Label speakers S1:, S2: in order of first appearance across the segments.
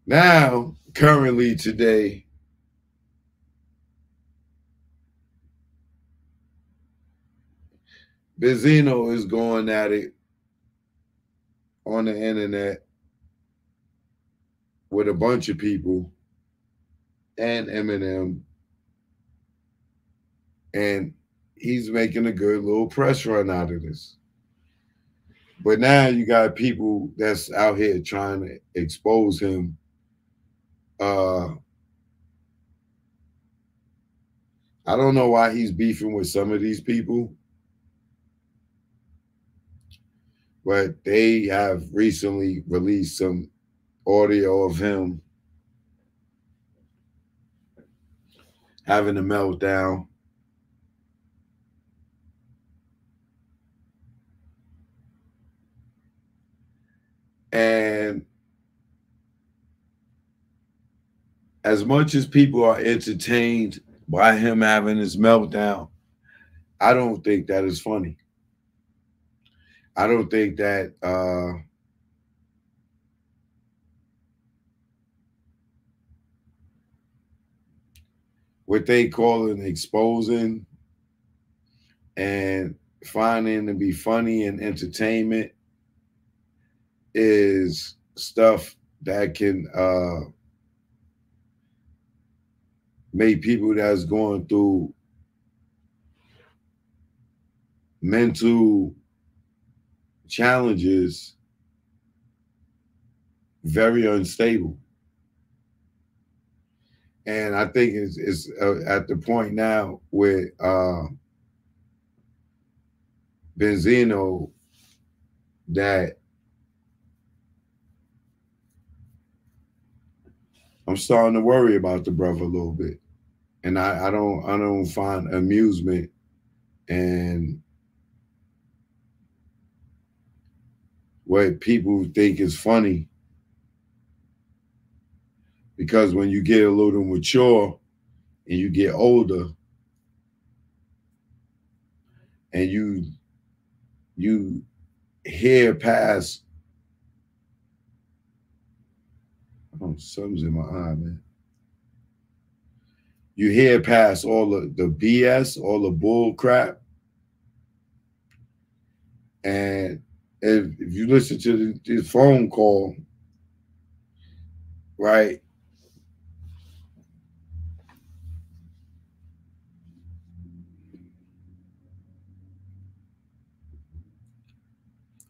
S1: Now, currently today, Benzino is going at it on the internet with a bunch of people and Eminem, and he's making a good little press run out of this. But now you got people that's out here trying to expose him. Uh, I don't know why he's beefing with some of these people, but they have recently released some audio of him having a meltdown. And as much as people are entertained by him having his meltdown, I don't think that is funny. I don't think that what they call an exposing and finding to be funny and entertainment is stuff that can make people that's going through mental challenges very unstable. And I think it's at the point now where Benzino that I'm starting to worry about the brother a little bit, and I don't find amusement and what people think is funny, because when you get a little mature and you get older and you hear past, oh, something's in my eye, man. You hear past all the BS, all the bull crap. And if you listen to the phone call, right,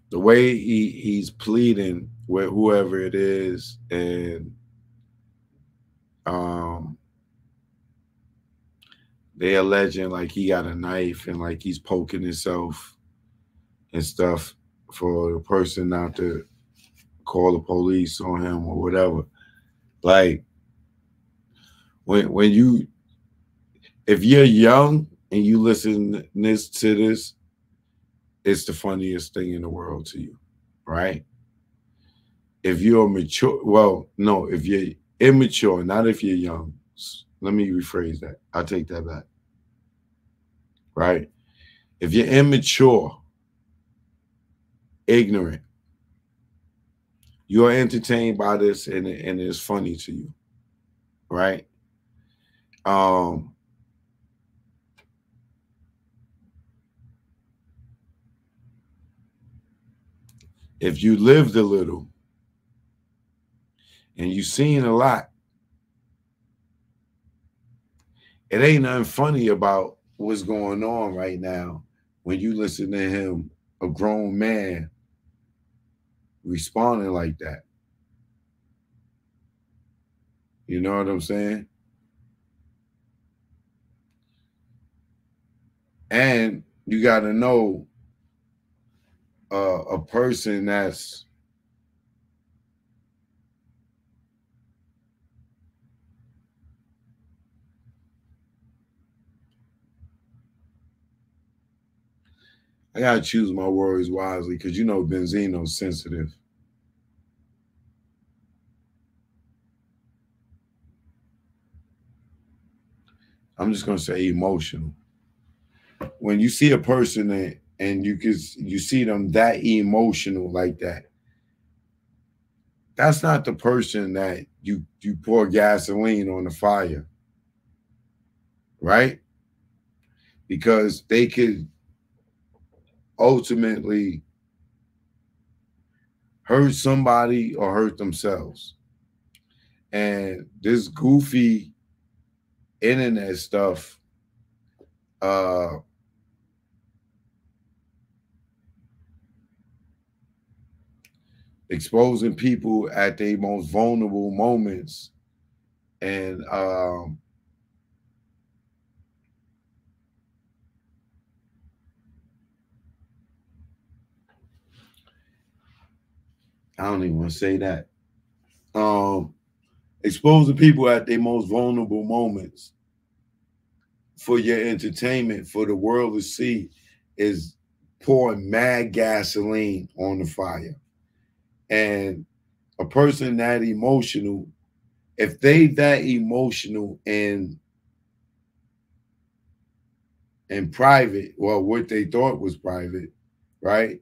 S1: the way he's pleading with whoever it is, and um, they alleging like he got a knife and like he's poking himself and stuff for the person not to call the police on him or whatever. Like when you, if you're young and you listen to this, it's the funniest thing in the world to you, right? If you're mature, well, no, if you're immature, not if you're young. Let me rephrase that. I'll take that back. Right? If you're immature, ignorant, you're entertained by this and it's funny to you, right? Um, if you lived a little and you've seen a lot, it ain't nothing funny about what's going on right now when you listen to him, a grown man, responding like that. You know what I'm saying? And you got to know a person that's I gotta choose my words wisely because you know Benzino's sensitive. I'm just gonna say emotional. When you see a person and you see them that emotional like that, that's not the person that you pour gasoline on the fire, right? Because they could ultimately hurt somebody or hurt themselves. And this goofy internet stuff, uh, exposing people at their most vulnerable moments, and I don't even want to say that. Um, Exposing people at their most vulnerable moments for your entertainment, for the world to see, is pouring mad gasoline on the fire. And a person that emotional, if they that emotional and private, well, what they thought was private, right?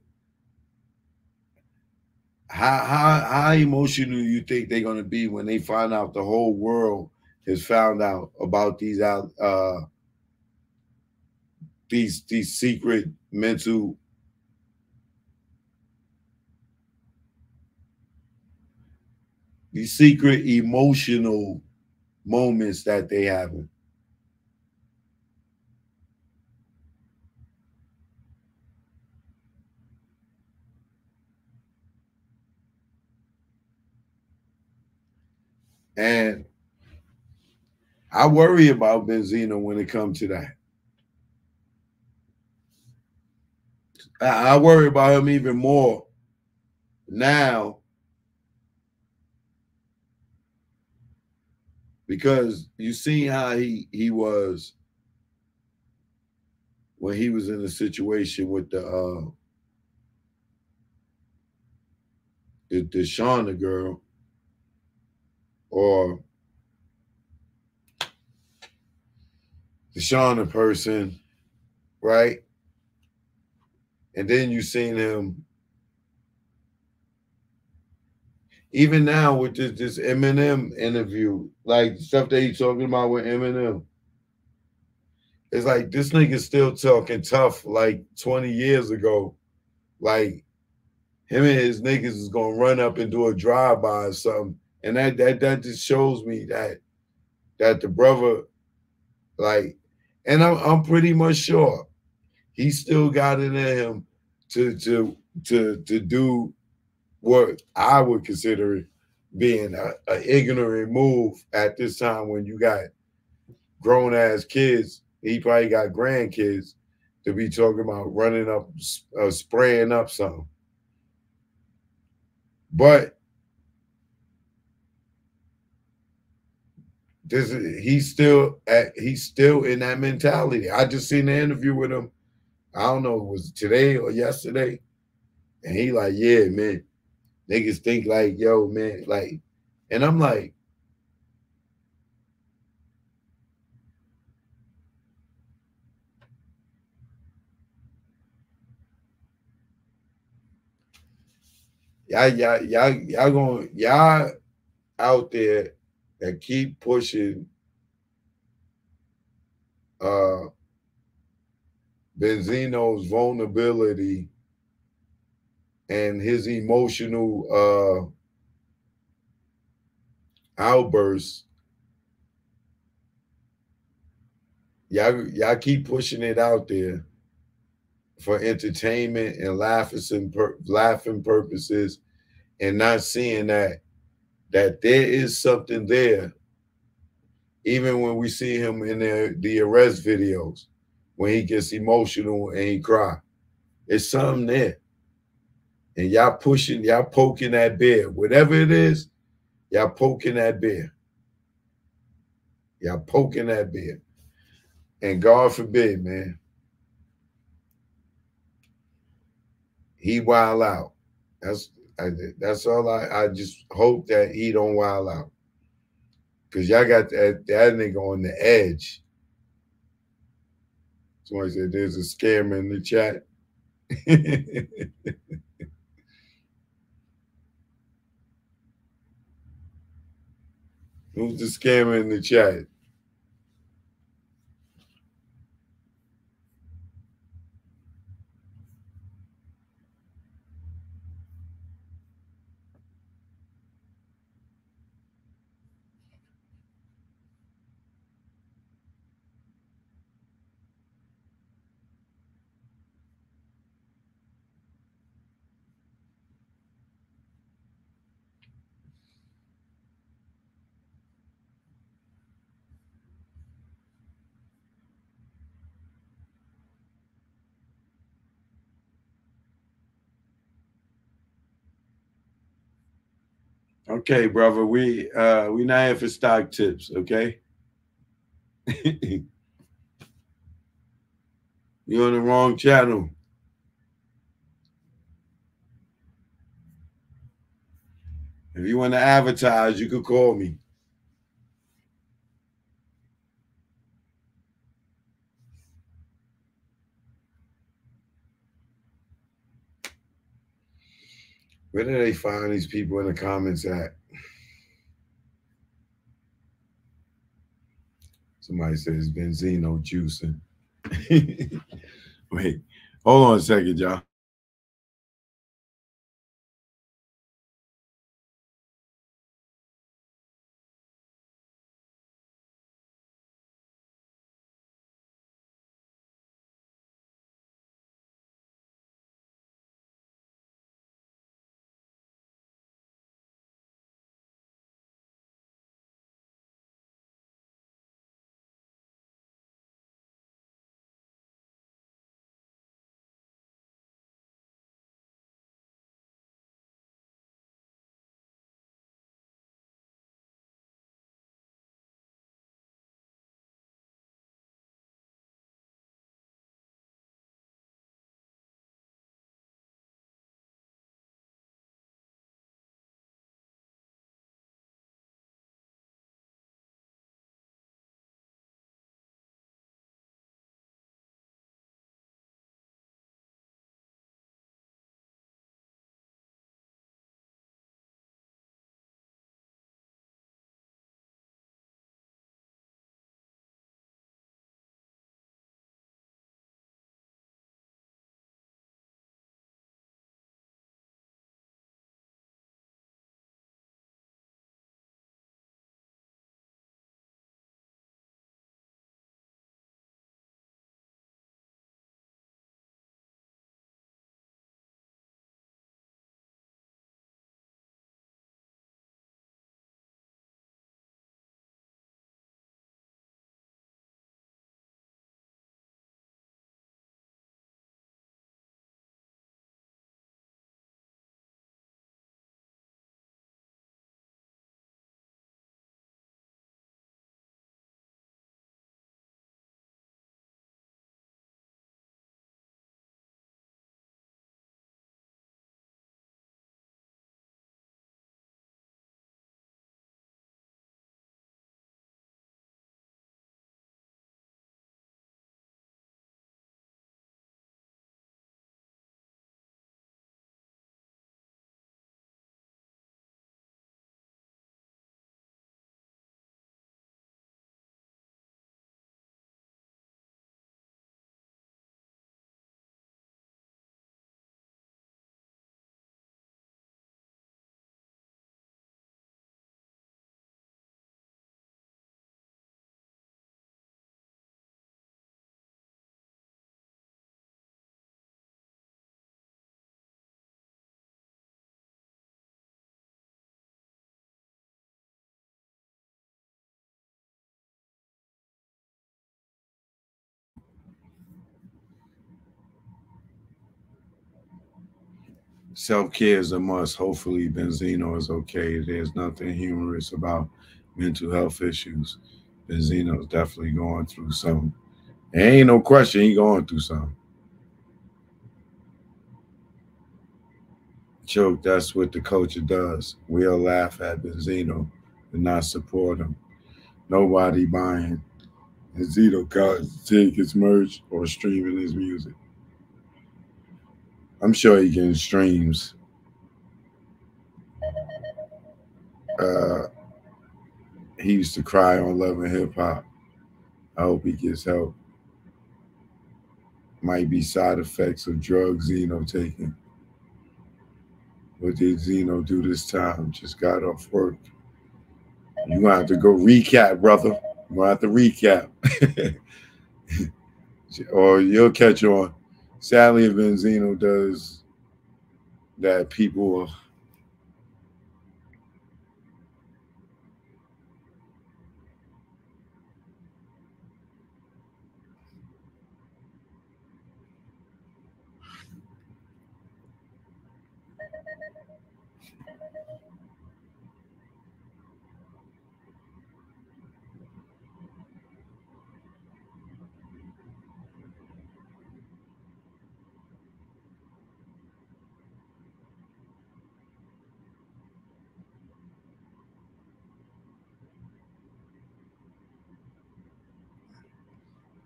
S1: How emotional you think they're gonna be when they find out the whole world has found out about these secret mental, these secret emotional moments that they having. And I worry about Benzino when it comes to that. I worry about him even more now because you see how he was when he was in a situation with the Shauna girl or the Shauna person, right? And then you seen him even now with this Eminem interview, like stuff that he's talking about with Eminem. It's like this nigga still talking tough like 20 years ago. Like him and his niggas is gonna run up and do a drive-by or something. And that just shows me that the brother, like, and I'm pretty much sure he still got it in him to do what I would consider being a ignorant move at this time when you got grown ass kids. He probably got grandkids to be talking about running up, spraying up something. But he's still in that mentality. I just seen the interview with him. I don't know, it was today or yesterday, and he like, yeah, man, niggas think like, yo, man, like, and I'm like, y'all out there that keep pushing uh Benzino's vulnerability and his emotional outbursts. Y'all keep pushing it out there for entertainment and laughing purposes, and not seeing that there is something there. Even when we see him in the arrest videos, when he gets emotional and he cry, it's something there. And y'all poking that bear. Whatever it is, y'all poking that bear. Y'all poking that bear. And God forbid, man, he wild out. That's that's all I just hope that he don't wild out. Cause y'all got that nigga on the edge. Somebody said there's a scammer in the chat. Who's the scammer in the chat? Okay, brother. We not here for stock tips, okay? You're on the wrong channel. If you want to advertise, you could call me. Where do they find these people in the comments at? Somebody says Benzino juicing. Wait, hold on a second, y'all. Self care is a must. Hopefully, Benzino is okay. There's nothing humorous about mental health issues. Benzino's definitely going through something. There ain't no question he going through something. Joke, that's what the culture does. We'll laugh at Benzino and not support him. Nobody buying Benzino cards to take his merch or streaming his music. I'm sure he getting streams. Uh, He used to cry on Love and Hip Hop. I hope he gets help. Might be side effects of drugs Zeno taking. What did Zeno do this time? Just got off work. You're gonna have to go recap, brother. You're gonna have to recap. Or you'll catch on. Sadly, if Benzino does that, people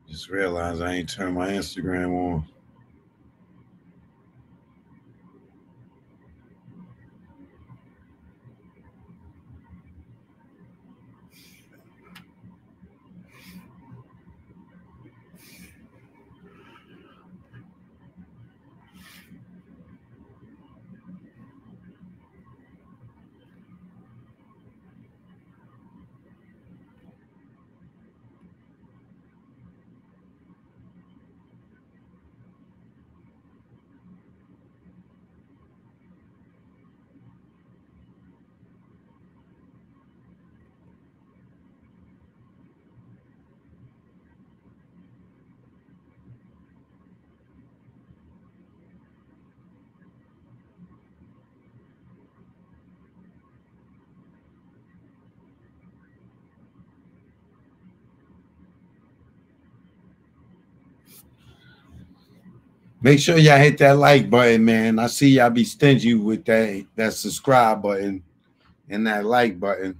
S1: just realize I ain't turned my Instagram on. Make sure y'all hit that like button, man. I see y'all be stingy with that subscribe button and that like button.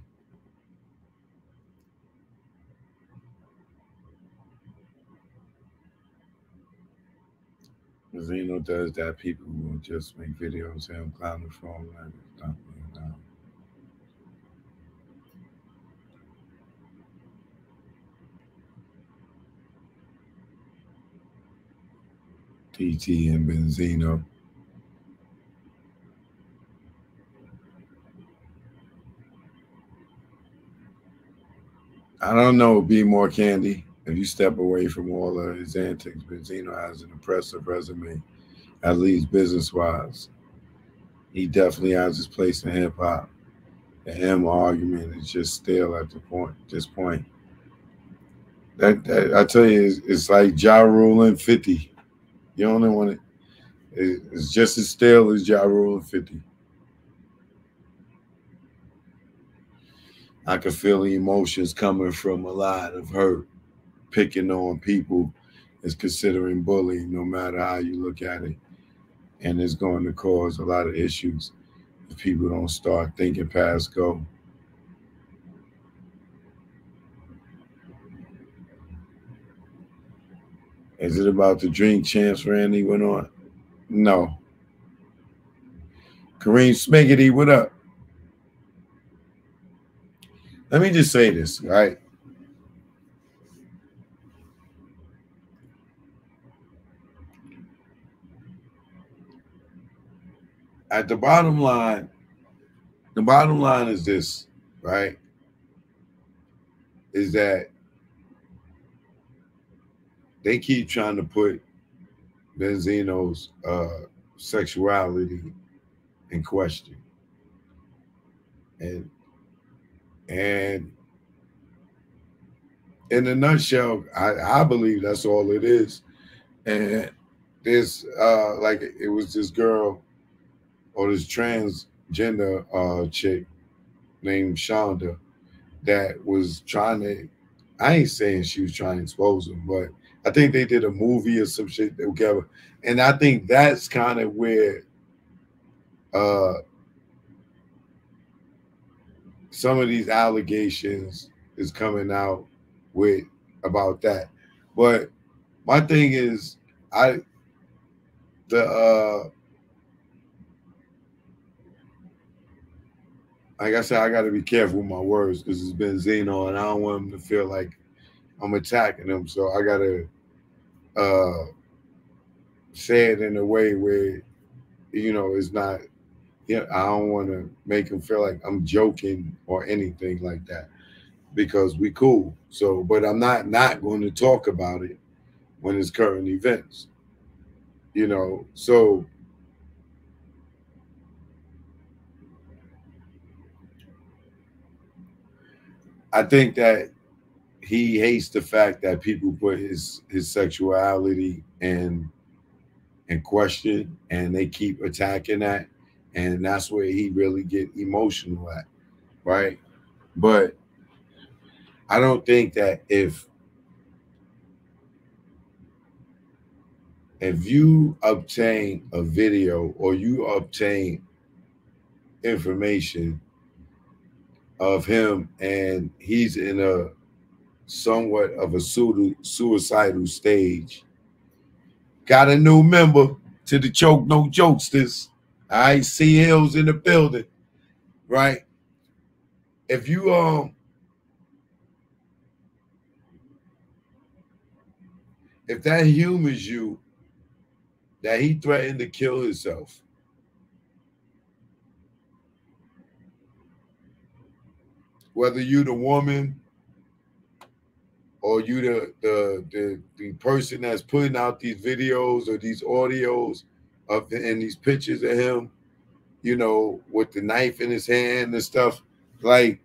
S1: Zeno does that. People will just make videos of him clowning for him. TT and Benzino. I don't know, be more candy. If you step away from all of his antics, Benzino has an impressive resume, at least business wise. He definitely has his place in hip hop. The him argument is just stale at the point. This point, that I tell you, it's like Ja Rule and 50. You only want it. It's just as stale as Ja Rule and 50. I can feel the emotions coming from a lot of hurt. Picking on people is considering bullying, no matter how you look at it. And it's going to cause a lot of issues if people don't start thinking past go. Is it about the drink champs Randy went on? No. Kareem Smiggity, what up? Let me just say this, right? At the bottom line is this, right? Is that they keep trying to put Benzino's sexuality in question. And and in a nutshell, I believe that's all it is. And this like it was this girl or this transgender chick named Shonda that was trying to, I ain't saying she was trying to expose him, but I think they did a movie or some shit together. And I think that's kind of where uh some of these allegations is coming out with about that. But my thing is I the like I said, I got to be careful with my words because it's Benzino, and I don't want him to feel like I'm attacking him. So I got to uh, say it in a way where it's not. Yeah, I don't want to make him feel like I'm joking or anything like that because we cool. So, but I'm not going to talk about it when it's current events. So I think that he hates the fact that people put his sexuality in question and they keep attacking that, and that's where he really get emotional at, right? But I don't think that if you obtain a video or you obtain information of him and he's in a somewhat of a suicidal stage. Got a new member to the Choke No Jokesters. I see Hills in the building, right? If you if that humors you that he threatened to kill himself, whether you the woman or you the person that's putting out these videos or these audios of and these pictures of him, with the knife in his hand and stuff, like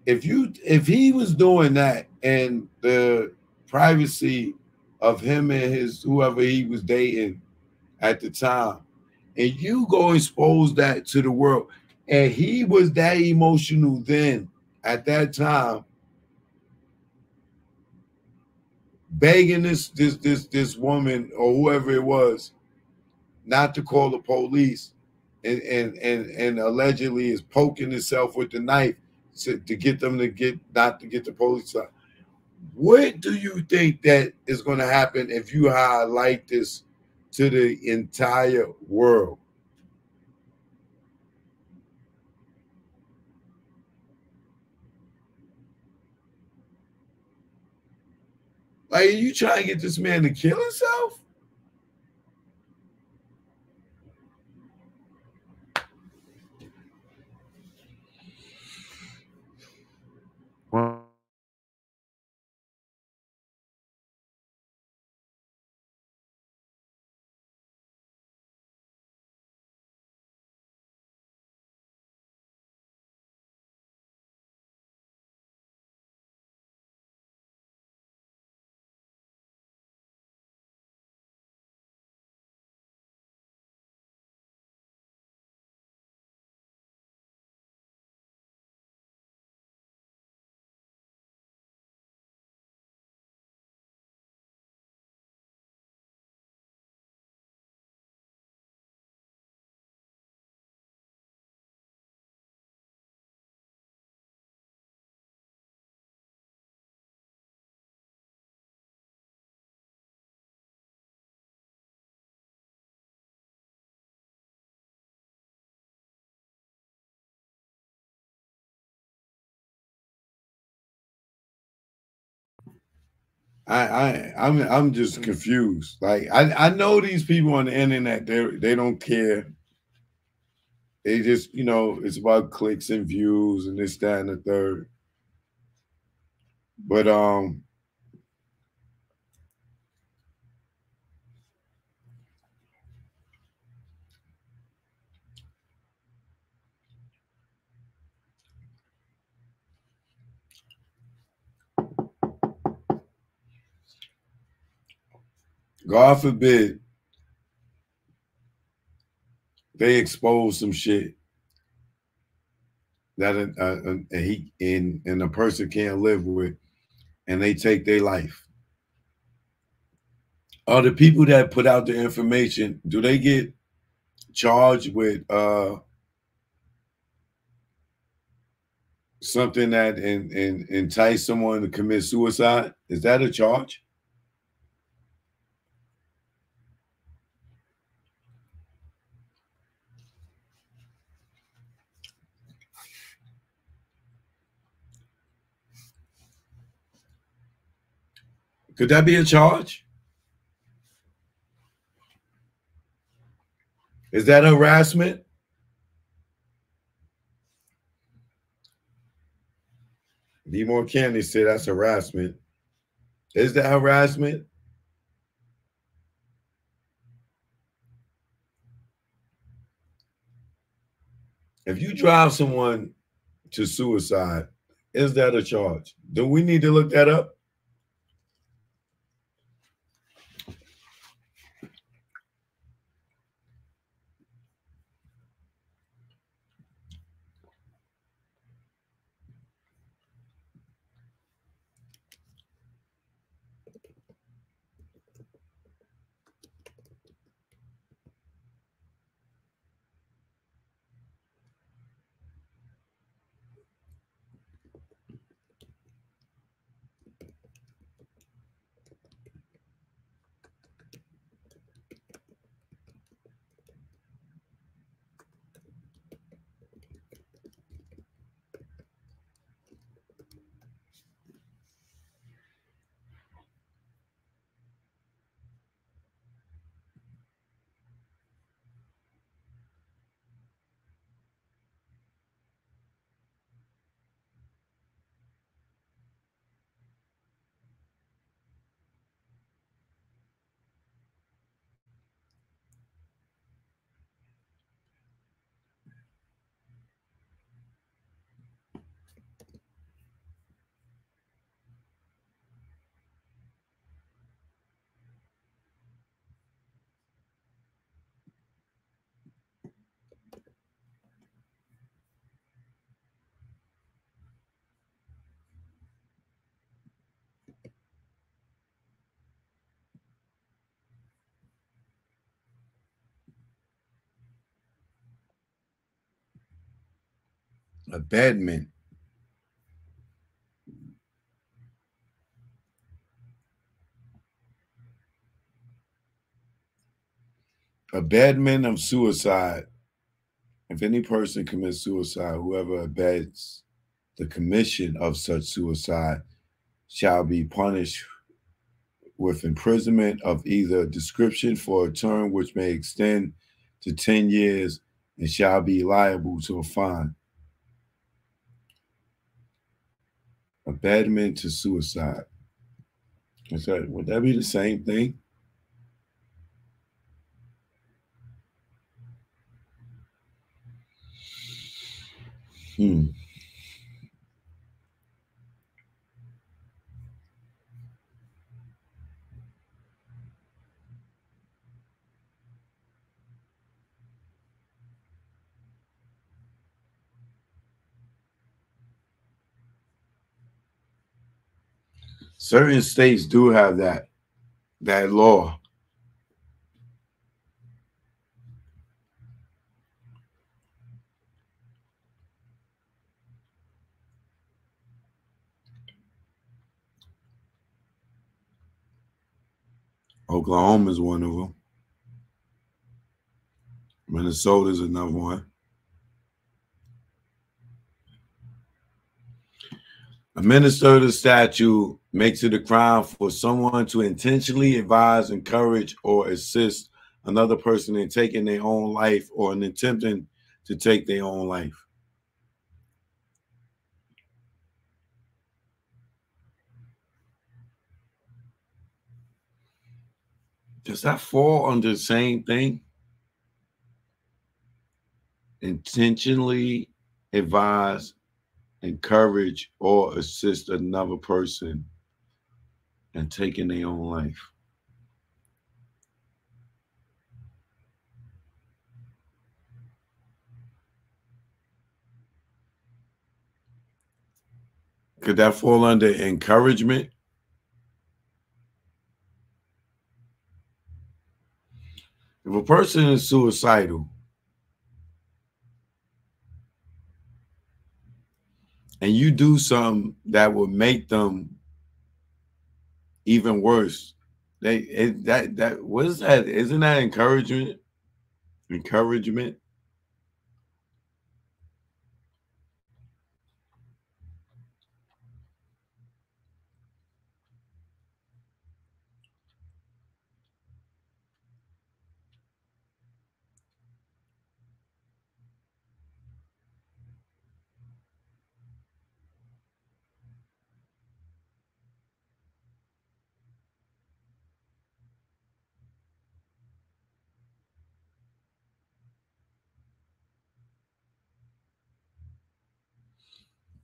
S1: if he was doing that and the privacy of him and his whoever he was dating at the time, and you go expose that to the world, and he was that emotional then at that time, begging this woman or whoever it was not to call the police, and allegedly is poking himself with the knife to get them to get not to get the police. What do you think that is going to happen if you highlight this to the entire world? Like, are you trying to get this man to kill himself? Well, I'm just confused. Like I know these people on the internet, they don't care. They just, it's about clicks and views and this, that, and the third. But God forbid they expose some shit that he and a person can't live with, and they take their life. Are the people that put out the information, do they get charged with something that entice someone to commit suicide? Is that a charge? Could that be a charge? Is that harassment? D. More Kennedy said that's harassment. Is that harassment? If you drive someone to suicide, is that a charge? Do we need to look that up? Abetment. Abetment of suicide. If any person commits suicide, whoever abets the commission of such suicide shall be punished with imprisonment of either description for a term which may extend to 10 years and shall be liable to a fine. Abetment to suicide. Would that be the same thing? Hmm. Certain states do have that law. Oklahoma is one of them. Minnesota is another one. Administer the statute makes it a crime for someone to intentionally advise, encourage, or assist another person in taking their own life or in attempting to take their own life. Does that fall under the same thing? Intentionally advise, encourage, or assist another person in taking their own life. Could that fall under encouragement? If a person is suicidal and you do something that would make them even worse, that what is that? Isn't that encouragement? Encouragement.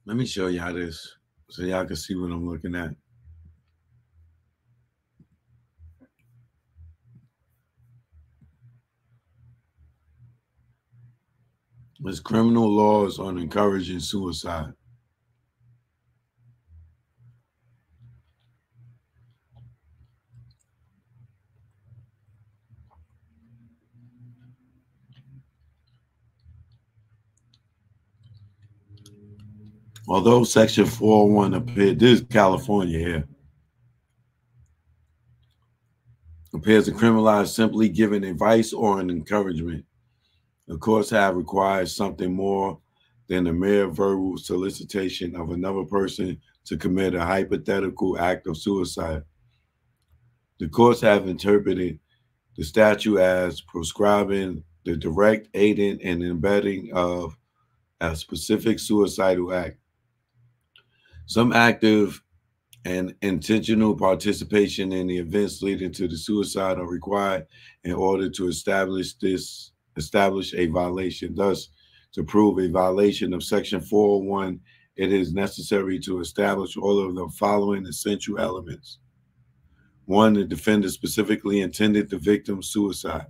S1: Let me show y'all this so y'all can see what I'm looking at. There's criminal laws on encouraging suicide. Although Section 401 appears, this is California here, appears to criminalize simply giving advice or an encouragement. The courts have required something more than the mere verbal solicitation of another person to commit a hypothetical act of suicide. The courts have interpreted the statute as prescribing the direct aiding and embedding of a specific suicidal act. Some active and intentional participation in the events leading to the suicide are required in order to establish a violation. Thus, to prove a violation of Section 401, it is necessary to establish all of the following essential elements. One, the defendant specifically intended the victim's suicide.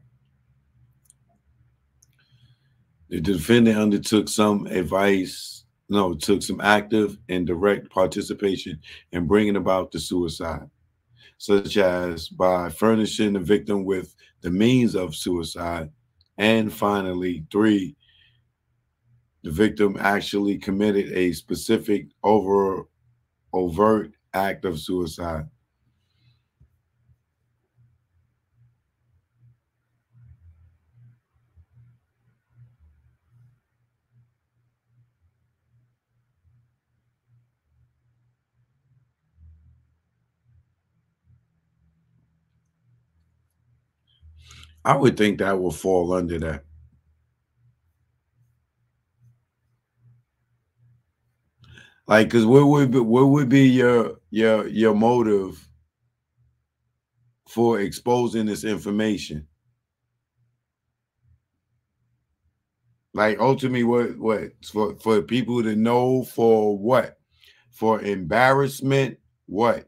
S1: The defendant undertook took some active and direct participation in bringing about the suicide, such as by furnishing the victim with the means of suicide. And finally, three, the victim actually committed a specific overt act of suicide. I would think that will fall under that. Like, because what would be your motive for exposing this information? Like ultimately, what for people to know for what? For embarrassment? What?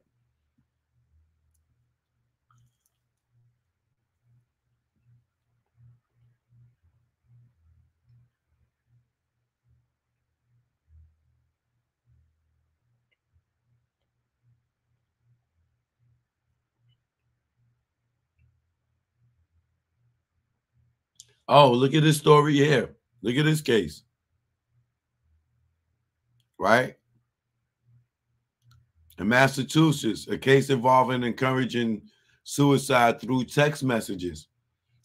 S1: Oh, look at this story here. Look at this case, right? In Massachusetts, a case involving encouraging suicide through text messages.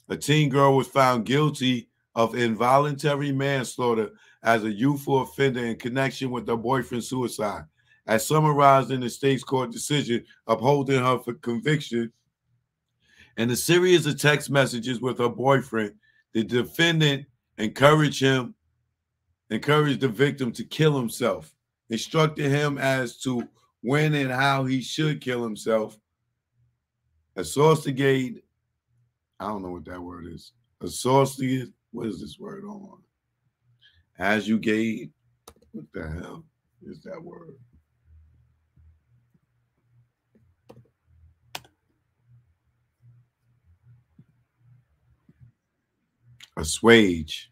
S1: A teen girl was found guilty of involuntary manslaughter as a youthful offender in connection with her boyfriend's suicide. As summarized in the state's court decision upholding her for conviction, in a series of text messages with her boyfriend, the defendant encouraged the victim to kill himself, instructed him as to when and how he should kill himself, associate, I don't know what that word is. Associate, what is this word? Hold on. As you gave, what the hell is that word? Assuage.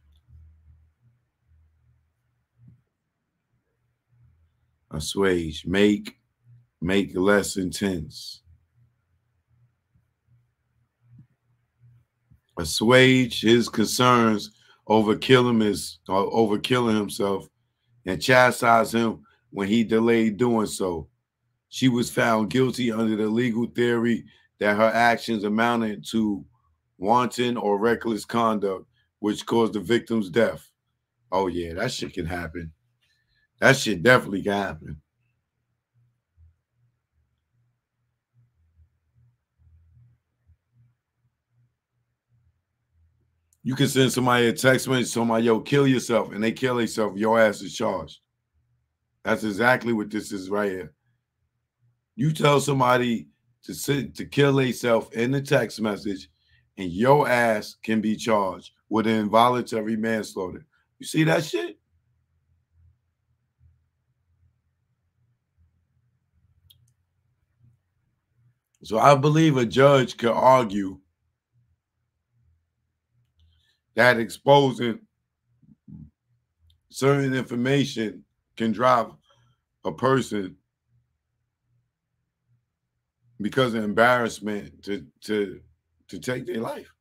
S1: Assuage. Make less intense. Assuage his concerns over killing himself and chastise him when he delayed doing so. She was found guilty under the legal theory that her actions amounted to wanton or reckless conduct, which caused the victim's death. Oh yeah, that shit can happen. That shit definitely can happen. You can send somebody a text message, somebody, yo, kill yourself, and they kill themselves, your ass is charged. That's exactly what this is right here. You tell somebody to kill themselves in the text message, and your ass can be charged with involuntary manslaughter. You see that shit? So I believe a judge could argue that exposing certain information can drive a person because of embarrassment to take their life.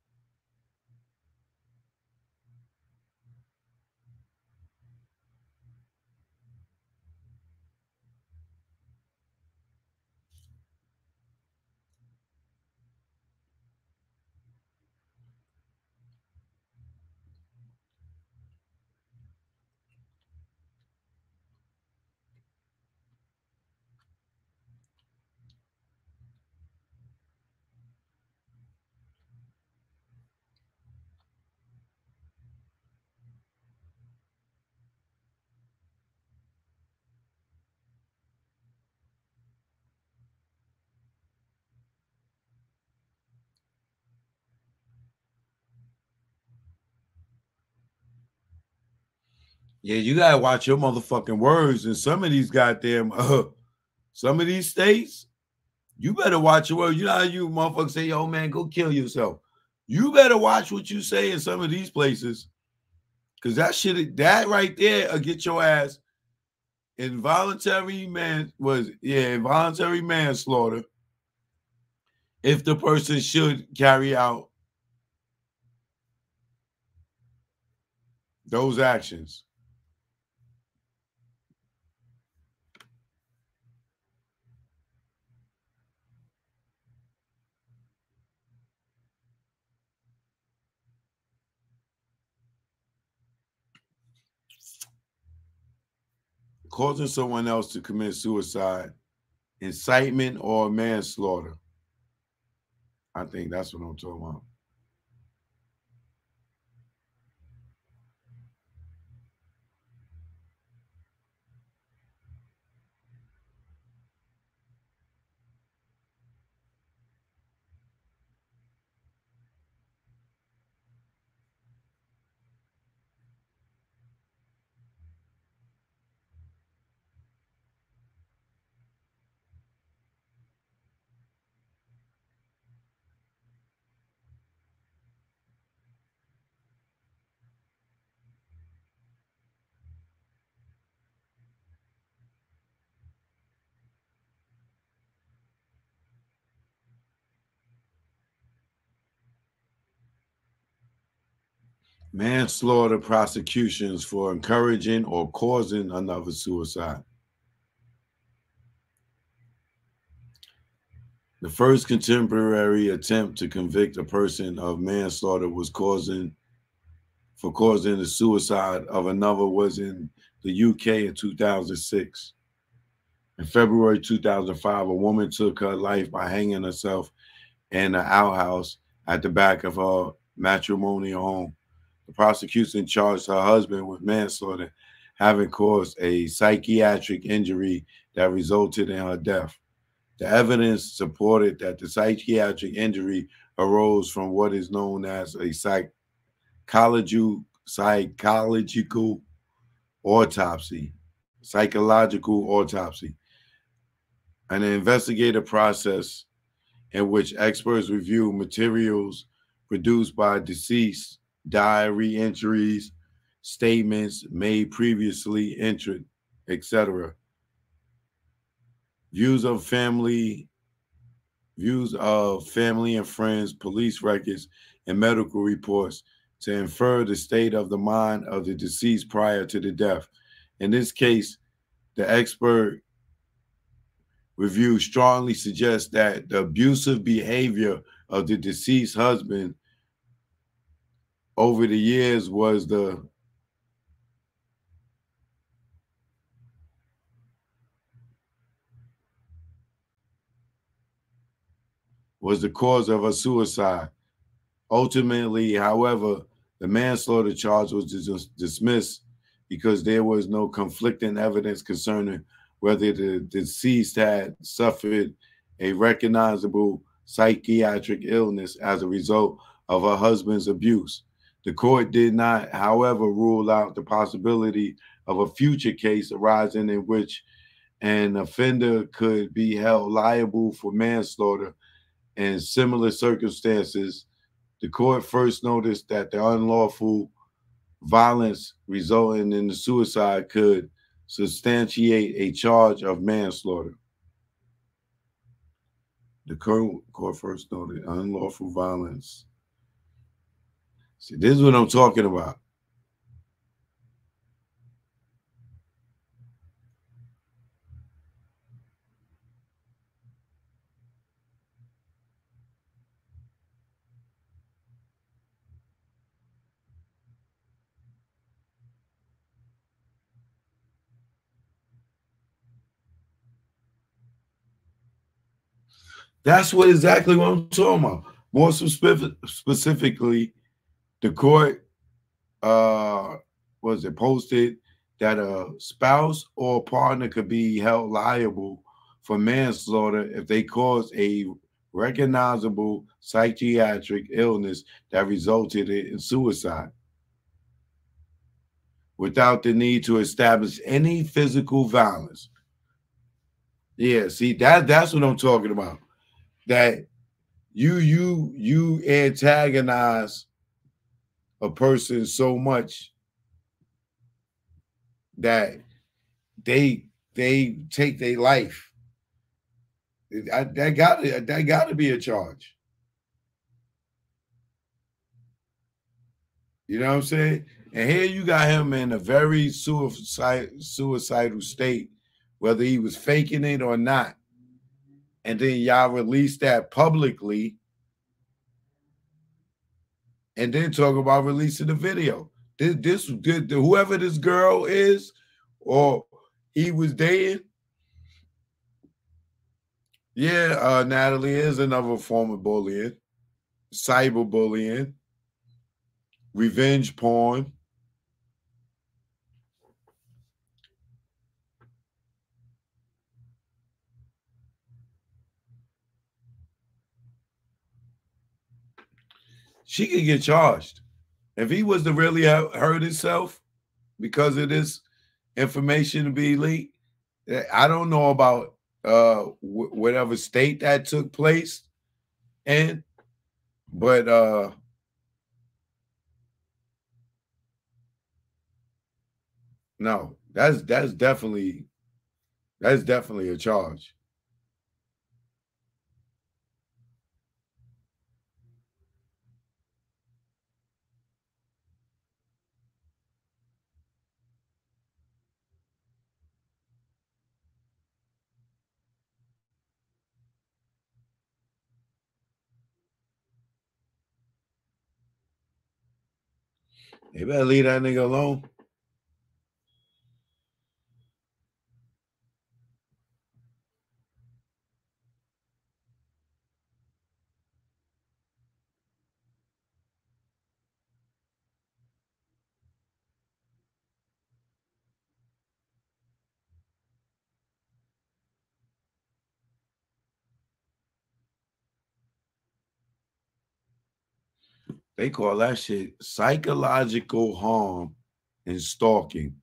S1: Yeah, you gotta watch your motherfucking words. And some of these goddamn some of these states, you better watch your words. You know how you motherfuckers say, yo, man, go kill yourself. You better watch what you say in some of these places. Cause that shit, that right there will get your ass involuntary manslaughter if the person should carry out those actions. Causing someone else to commit suicide, incitement, or manslaughter. I think that's what I'm talking about. Manslaughter prosecutions for encouraging or causing another suicide. The first contemporary attempt to convict a person of manslaughter causing the suicide of another was in the UK in 2006. In February 2005, a woman took her life by hanging herself in an outhouse at the back of her matrimonial home. The prosecution charged her husband with manslaughter, having caused a psychiatric injury that resulted in her death. The evidence supported that the psychiatric injury arose from what is known as a psychological autopsy, an investigative process in which experts review materials produced by deceased, diary entries, statements made previously entered, etc. Views of family, views of family and friends, police records, and medical reports to infer the state of the mind of the deceased prior to the death. In this case, the expert review strongly suggests that the abusive behavior of the deceased husband over the years was the cause of her suicide. Ultimately, however, the manslaughter charge was dismissed because there was no conflicting evidence concerning whether the deceased had suffered a recognizable psychiatric illness as a result of her husband's abuse. The court did not, however, rule out the possibility of a future case arising in which an offender could be held liable for manslaughter In similar circumstances, the court first noticed that the unlawful violence resulting in the suicide could substantiate a charge of manslaughter. The court first noted unlawful violence. See, this is what I'm talking about. That's what exactly what I'm talking about. More specifically, the court was it posted that a spouse or partner could be held liable for manslaughter if they cause a recognizable psychiatric illness that resulted in suicide without the need to establish any physical violence. Yeah, see that's what I'm talking about. That you antagonize a person so much that they take their life. That got to be a charge. You know what I'm saying? And here you got him in a very suicidal state, whether he was faking it or not. And then y'all release that publicly, and then talk about releasing the video. Whoever this girl is, or he was dating. Yeah, Natalie is another form of bullying, cyberbullying, revenge porn. She could get charged. If he was to really hurt himself because of this information to be leaked, I don't know about whatever state that took place in, but no, that's definitely a charge. They better leave that nigga alone. They call that shit psychological harm and stalking.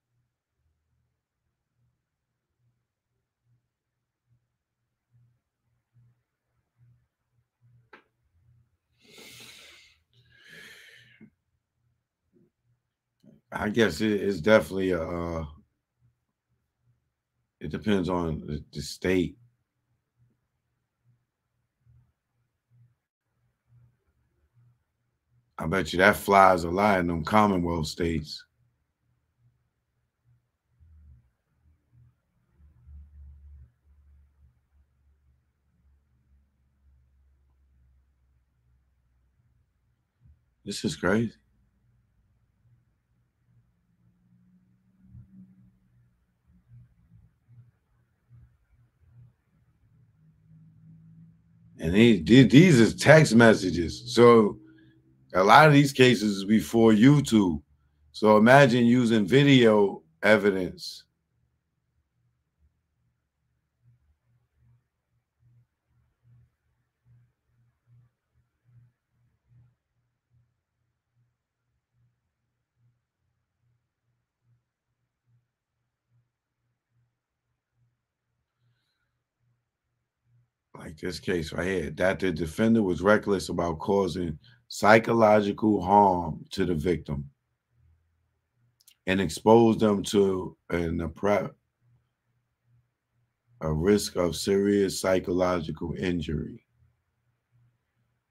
S1: I guess it's definitely a. It depends on the state. I bet you that flies a lot in them Commonwealth states. This is crazy. And these is text messages. So a lot of these cases is before YouTube. So imagine using video evidence. like this case right here, that the defendant was reckless about causing psychological harm to the victim and exposed them to a risk of serious psychological injury.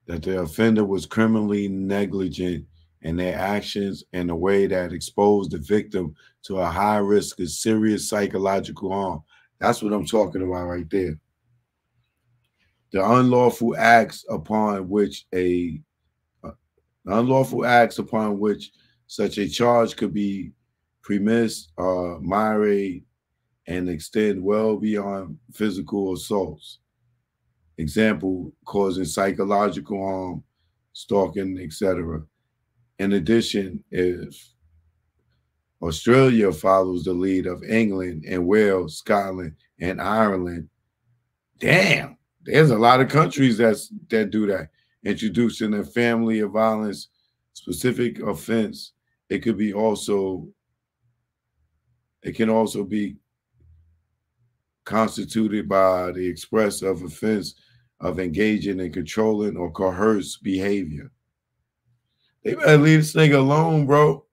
S1: That the offender was criminally negligent in their actions in a way that exposed the victim to a high risk of serious psychological harm. That's what I'm talking about right there. The unlawful acts upon which such a charge could be premised or myriad and extend well beyond physical assaults. Example, causing psychological harm, stalking, etc. In addition, if Australia follows the lead of England and Wales, Scotland, and Ireland, damn, there's a lot of countries that do that. Introducing a family of violence specific offense, it can also be constituted by the express of offense of engaging in controlling or coerced behavior. They better leave this nigga alone, bro.